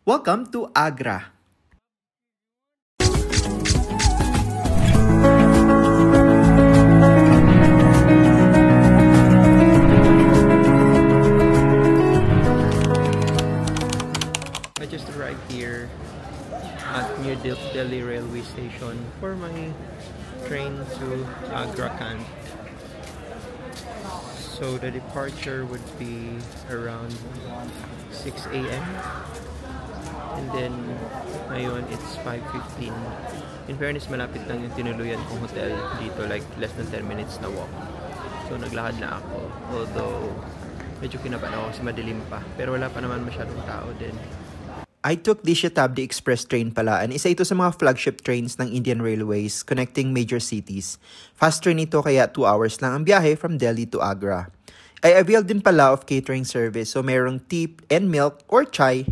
Welcome to Agra. I just arrived here at New Delhi railway station for my train to Agra Kant. So the departure would be around 6 a.m. and then ngayon it's 5:15. In fairness, malapit lang yung tinuluyan kong hotel dito, like less than 10 minutes na walk. So naglakad na ako, although medyo kinabahan ako kasi madilim pa, pero wala pa naman masyadong tao din. I took the Shatabdi Express train pala, and isa ito sa mga flagship trains ng Indian Railways connecting major cities. Fast train ito kaya 2 hours lang ang biyahe from Delhi to Agra. I availed din pala of catering service, so merong tea and milk or chai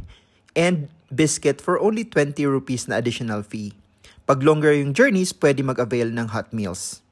and biscuit for only 20 rupees na additional fee. Pag longer yung journeys, pwede mag-avail ng hot meals.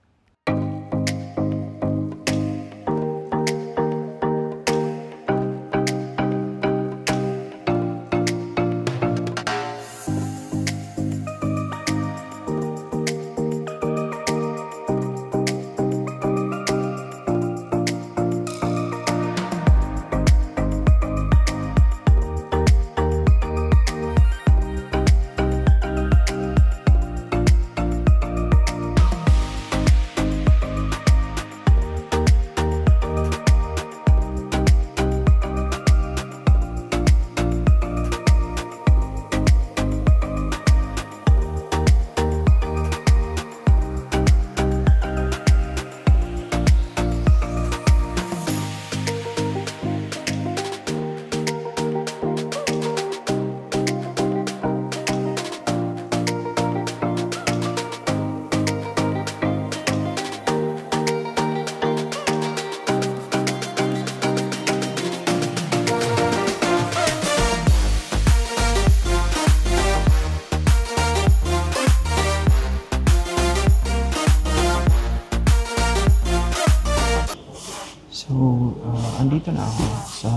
Andito na ako sa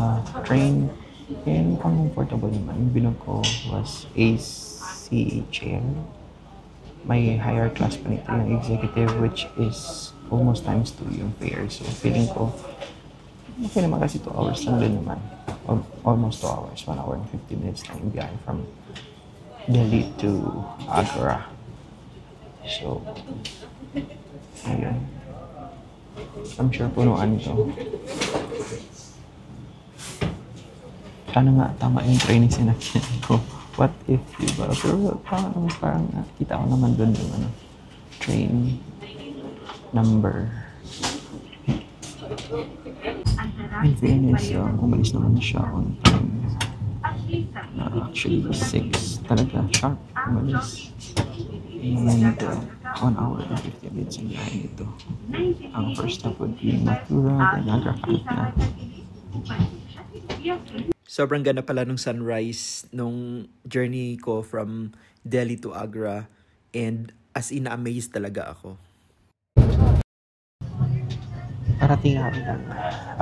train and comfortable naman. Yung bilog ko was AC chair. May higher class pa nito yung executive, which is almost times 2 yung fare. So feeling ko okay naman kasi 2 hours lang din naman. Almost 2 hours, 1 hour and 50 minutes lang yung biyahe from Delhi to Agra. So ayun, I'm sure punuan to. Sana nga tama yung training sinakyan ko. What if, diba? Pero parang nakita ko naman doon yung train number. In fairness, umalis naman siya on time. Actually, 6 talaga, sharp umalis. And 1 hour and 50 minutes ang biyahe nito. Ang first stop would be Mathura, then Agra Kant na. Sobrang ganda pala nung sunrise nung journey ko from Delhi to Agra, and as in amazed talaga ako. Parating namin ng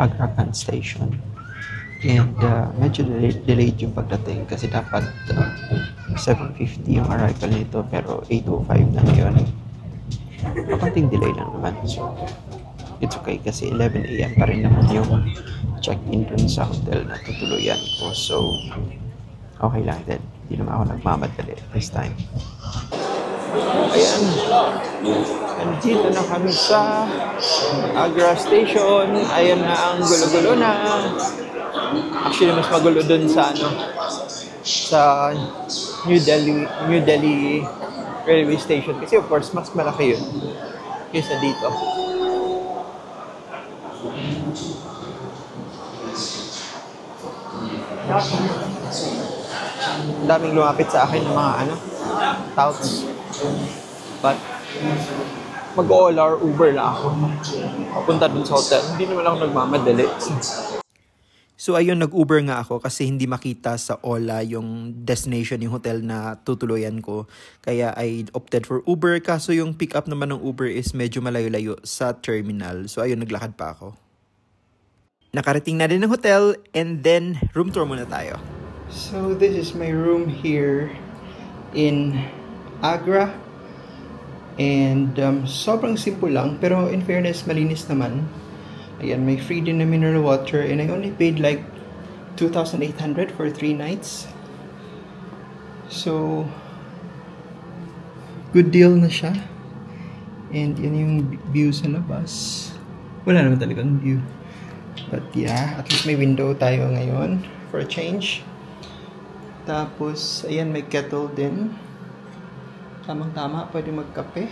Agra Kant station and medyo delayed yung pagdating kasi dapat 7:50 yung arrival nito pero 8:05 na ngayon. Kapanting delay lang naman, so it's okay kasi 11 a.m. pa rin naman yung check-in dun sa hotel na tutuluyan ko. So, okay lang din. Hindi naman ako nagmamadali this time. Ayan. Nandito na kami sa Agra Station. Ayan na ang gulo-gulo na. Actually, mas magulo dun sa sa New Delhi railway station. Kasi of course, mas malaki yun kaysa dito. Daming lumapit sa akin ng mga touts. But mag-Ola or Uber lang ako papunta dun sa hotel. Hindi naman ako nagmamadali. So ayun, nag-Uber nga ako kasi hindi makita sa Ola yung destination, yung hotel na tutuluyan ko. Kaya I opted for Uber, kaso yung pick up naman ng Uber is medyo malayo-layo sa terminal. So ayun, naglakad pa ako. Nakarating na din ng hotel and then room tour muna tayo. So this is my room here in Agra. And sobrang simple lang, pero in fairness, malinis naman. Ayan, may free din na mineral water, and I only paid like 2,800 for 3 nights. So good deal na siya. And yan yung view sa labas. Wala naman talagang view. But yeah, at least may window tayo ngayon for a change. Tapos, ayan, may kettle din. Tamang-tama, pwede magkape.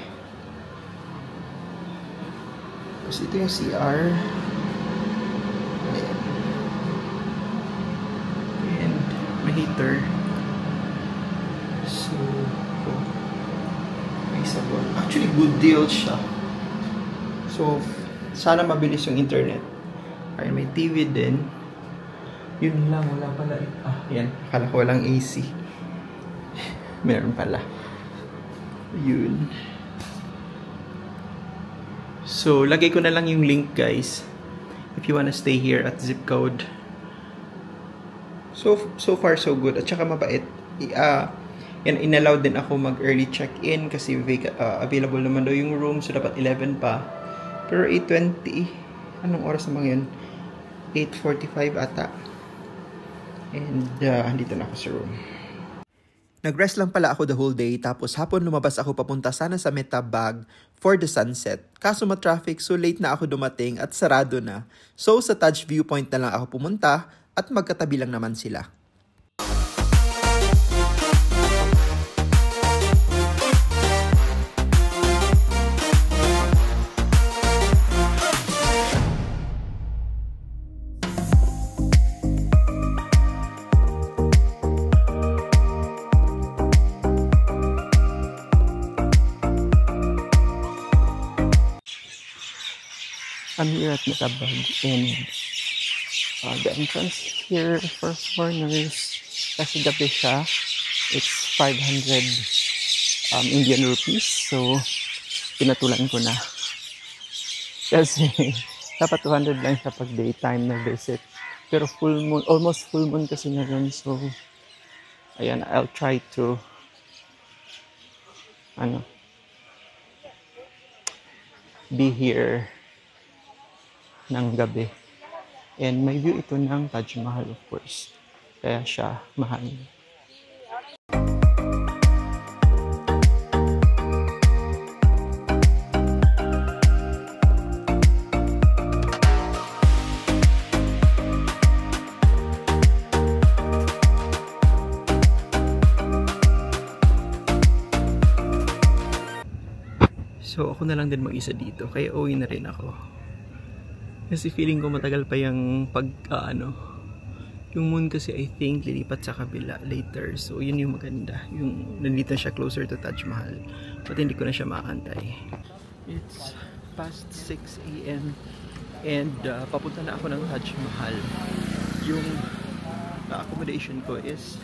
Tapos ito yung CR. Ayan. And may heater. So, may sabon. Actually, good deal siya. So, sana mabilis yung internet. Ayan, may TV din. Yun lang, wala pala. Ayan, akala ko walang AC. Meron pala. Yun. So, lagay ko na lang yung link, guys, if you wanna stay here at zip code. So far so good. At saka mabait. Yan, inallow din ako mag early check-in kasi available naman daw yung room, so dapat 11 pa. Pero 8:20, anong oras naman yun? 8:45 ata. And andito na ako sa room. Nag-rest lang pala ako the whole day, tapos hapon lumabas ako papunta sana sa Metabag for the sunset. Kaso ma-traffic, so late na ako dumating at sarado na. So sa Taj Viewpoint na lang ako pumunta at magkatabi lang naman sila. I'm here at Metabag, and the entrance here for foreigners, kasi gabi siya, it's 500 Indian rupees, so pinatulan ko na. Kasi dapat 200 lang siya pag daytime na visit. Pero full moon, almost full moon kasi ngayon, so ayan, I'll try to be here ng gabi. And may view ito ng Taj Mahal, of course. Kaya siya mahal. So ako na lang din mag-isa dito, kaya uwi na rin ako. Kasi feeling ko matagal pa yung yung moon kasi I think lilipat sa kabila later. So yun yung maganda, yung nandito siya closer to Taj Mahal. But hindi ko na siya makakantay. It's past 6 AM and papunta na ako ng Taj Mahal. Yung accommodation ko is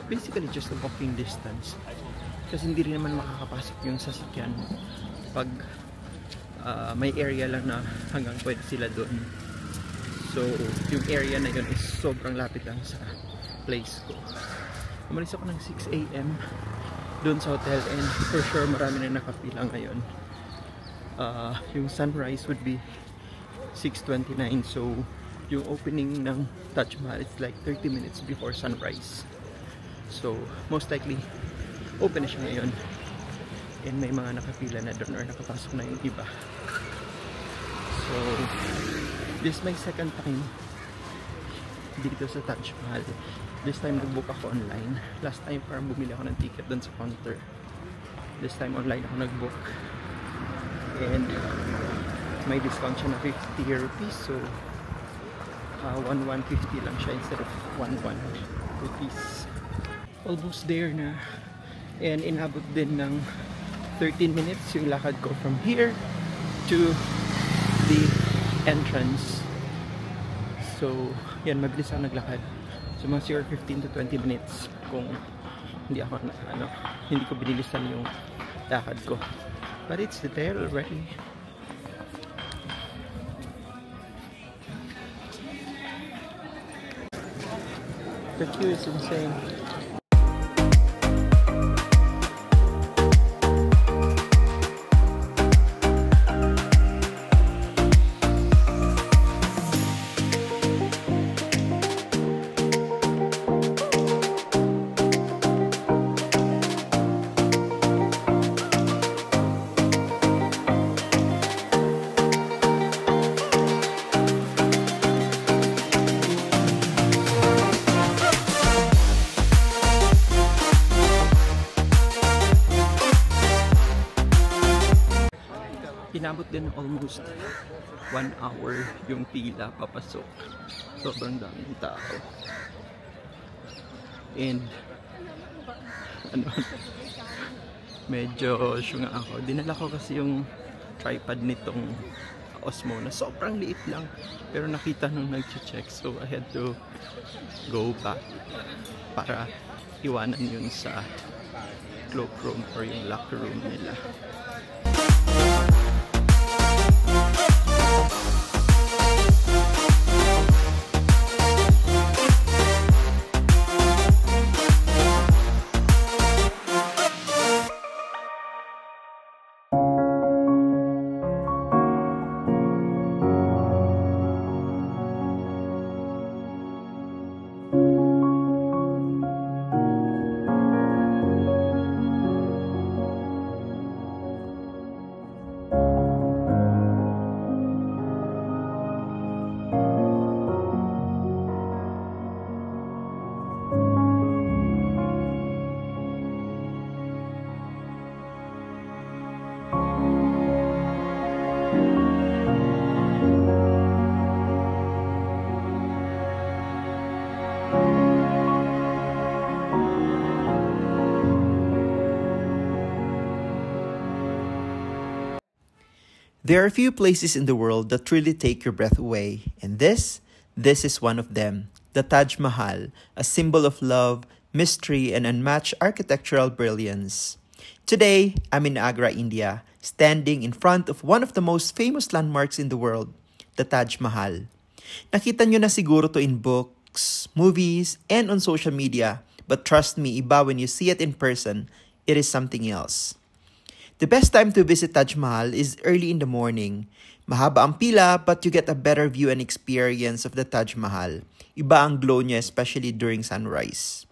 basically just a walking distance. Kasi hindi rin naman makakapasok yung sasakyan pag may area lang na hanggang pwede sila doon. So yung area na yun is sobrang lapit lang sa place ko. Umalis ako ng 6 AM doon sa hotel, and for sure marami na nakapila ngayon. Yung sunrise would be 6:29, so yung opening ng Taj Mahal is like 30 minutes before sunrise. So most likely open na siya ngayon, and may mga nakapila na doon or nakapasok na yung iba. So this is my second time dito sa Taj Mahal. This time nag-book ako online. Last time parang bumili ako ng ticket doon sa counter. This time online ako nag-book, and may discount siya na 50 rupees, so 150 lang siya instead of 11 rupees. Almost there na. And inabot din ng 13 minutes yung lakad ko from here to the entrance. So yan, mabilis ako naglakad. So mga siguro 15 to 20 minutes kung hindi ako hindi ko binilisan yung lakad ko. But it's there already. The queue is insane. Inabot din almost 1 hour yung pila papasok. Sobrang daming tao. And medyo syunga ako. Dinala ko kasi yung tripod nitong Osmo na sobrang liit lang. Pero nakita nung nag-check, so I had to go back para iwanan yun sa cloakroom or yung locker room nila. There are few places in the world that truly take your breath away, and this is one of them. The Taj Mahal, a symbol of love, mystery, and unmatched architectural brilliance. Today, I'm in Agra, India, standing in front of one of the most famous landmarks in the world, the Taj Mahal. Nakita nyo na siguro to in books, movies, and on social media, but trust me, iba when you see it in person, it is something else. The best time to visit Taj Mahal is early in the morning. Mahaba ang pila, but you get a better view and experience of the Taj Mahal. Iba ang glow niya, especially during sunrise.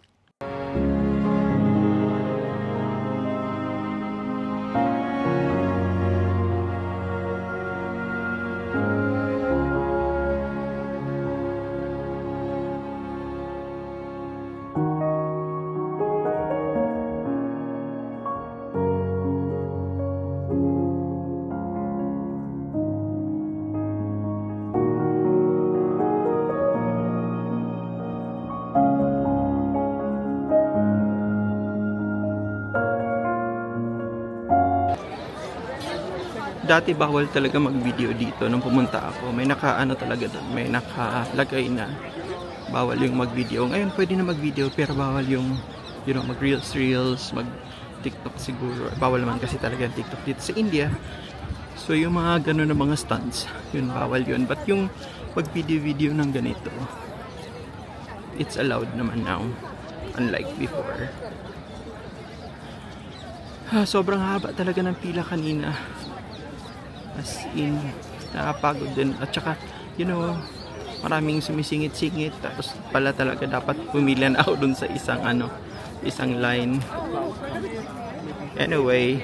Dati bawal talaga mag-video dito nung pumunta ako. May naka-ano talaga doon, may nakalagay na bawal yung mag-video. Ngayon pwede na mag-video pero bawal yung mag-reels, mag-TikTok siguro. Bawal naman kasi talaga yung TikTok dito sa India. So yung mga gano'n na mga stunts, yun bawal yun. But yung pag-video ng ganito, it's allowed naman now, unlike before. Sobrang haba talaga ng pila kanina. As in, nakapagod din. At saka, maraming sumisingit-singit. Tapos pala talaga dapat pumili na ako dun sa isang line. Anyway,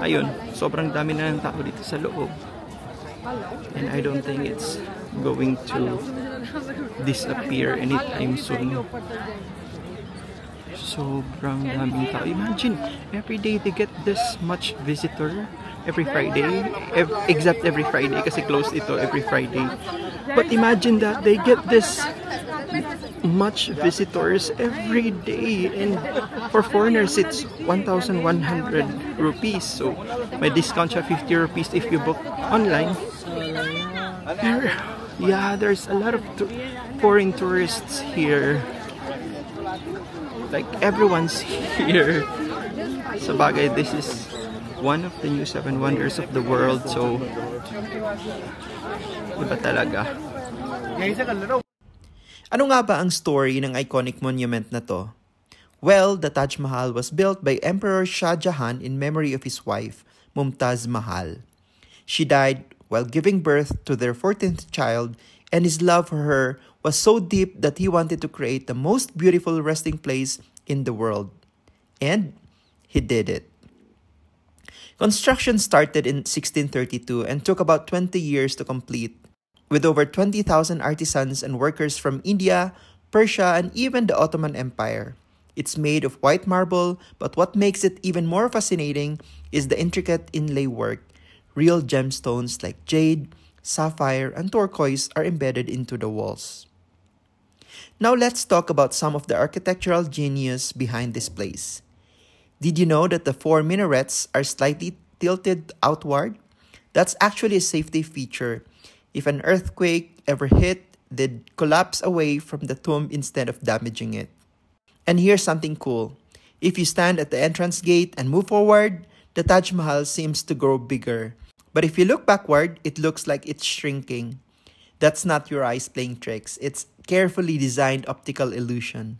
ayun, sobrang dami na ng tao dito sa loob. And I don't think it's going to disappear anytime soon. Sobrang daming tao. Imagine, every day they get this much visitor. Every Friday, except every Friday kasi closed ito every Friday. But imagine that they get this much visitors every day, and for foreigners it's 1,100 rupees. So may discount siya 50 rupees if you book online. There's a lot of foreign tourists here. Like everyone's here. Sa bagay, this is one of the new 7 wonders of the world, so iba talaga. Ano nga ba ang story ng iconic monument na to? Well, the Taj Mahal was built by Emperor Shah Jahan in memory of his wife, Mumtaz Mahal. She died while giving birth to their 14th child, and his love for her was so deep that he wanted to create the most beautiful resting place in the world. And he did it. Construction started in 1632 and took about 20 years to complete, with over 20,000 artisans and workers from India, Persia, and even the Ottoman Empire. It's made of white marble, but what makes it even more fascinating is the intricate inlay work. Real gemstones like jade, sapphire, and turquoise are embedded into the walls. Now let's talk about some of the architectural genius behind this place. Did you know that the 4 minarets are slightly tilted outward? That's actually a safety feature. If an earthquake ever hit, they'd collapse away from the tomb instead of damaging it. And here's something cool. If you stand at the entrance gate and move forward, the Taj Mahal seems to grow bigger. But if you look backward, it looks like it's shrinking. That's not your eyes playing tricks. It's carefully designed optical illusion.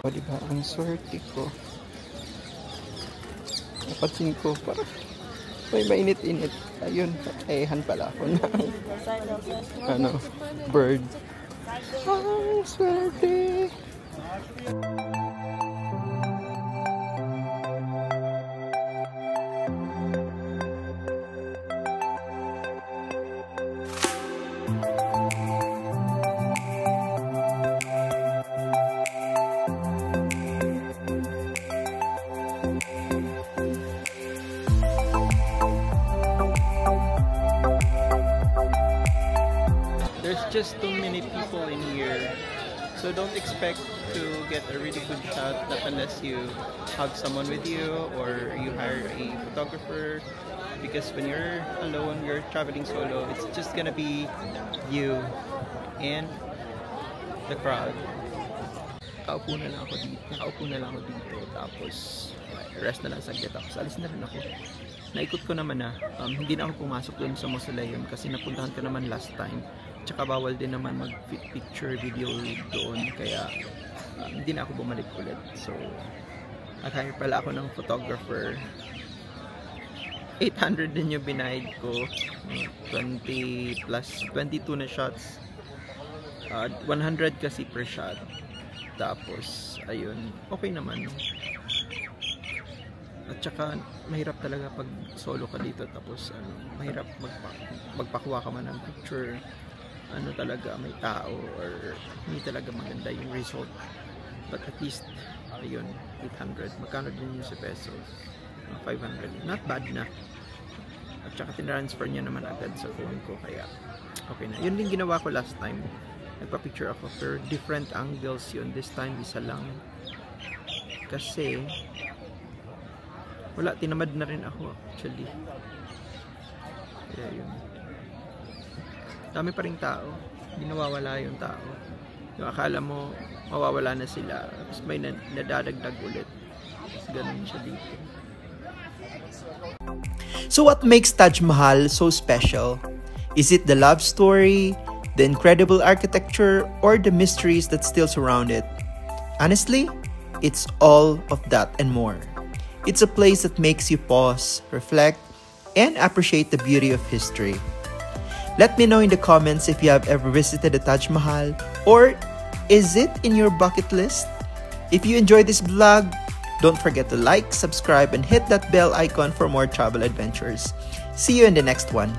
O diba, ang swerte ko. Napansin ko, parang may mainit-init. Ayun, patayahan pala ako ng bird. Ang swerte! There's just too many people in here, so don't expect to get a really good shot unless you have someone with you or you hire a photographer, because when you're alone, you're traveling solo, it's just gonna be you and the crowd. Nakaupo na lang ako dito, tapos rest na lang saglit ako. Alis na rin ako. Naikot ko naman na, hindi na ako pumasok doon sa mausoleum kasi napuntahan ko naman last time. Tsaka bawal din naman mag-picture video doon, kaya hindi na ako bumalik ulit. So, nag-hire pala ako ng photographer. 800 din yung binayad ko, 20 plus 22 na shots, 100 kasi per shot. Tapos ayun, okay naman. At saka mahirap talaga pag solo ka dito, tapos mahirap magpakuha ka man ng picture, talaga may tao or hindi talaga maganda yung result. But at least ayun, 800, magkano din yung sa pesos, 500, not bad na. At saka tinransfer niya naman agad sa phone ko, kaya okay na. Yun din ginawa ko last time, nagpa-picture ako pero different angles yun. This time isa lang kasi wala, tinamad na rin ako actually. Kaya yun, dami pa ring tao, hindi nawawala yung tao. Yung akala mo mawawala na sila, tapos may nadadagdag ulit. Ganun siya dito. So what makes Taj Mahal so special? Is it the love story, the incredible architecture, or the mysteries that still surround it? Honestly, it's all of that and more. It's a place that makes you pause, reflect, and appreciate the beauty of history. Let me know in the comments if you have ever visited the Taj Mahal, or is it in your bucket list? If you enjoyed this vlog, don't forget to like, subscribe, and hit that bell icon for more travel adventures. See you in the next one.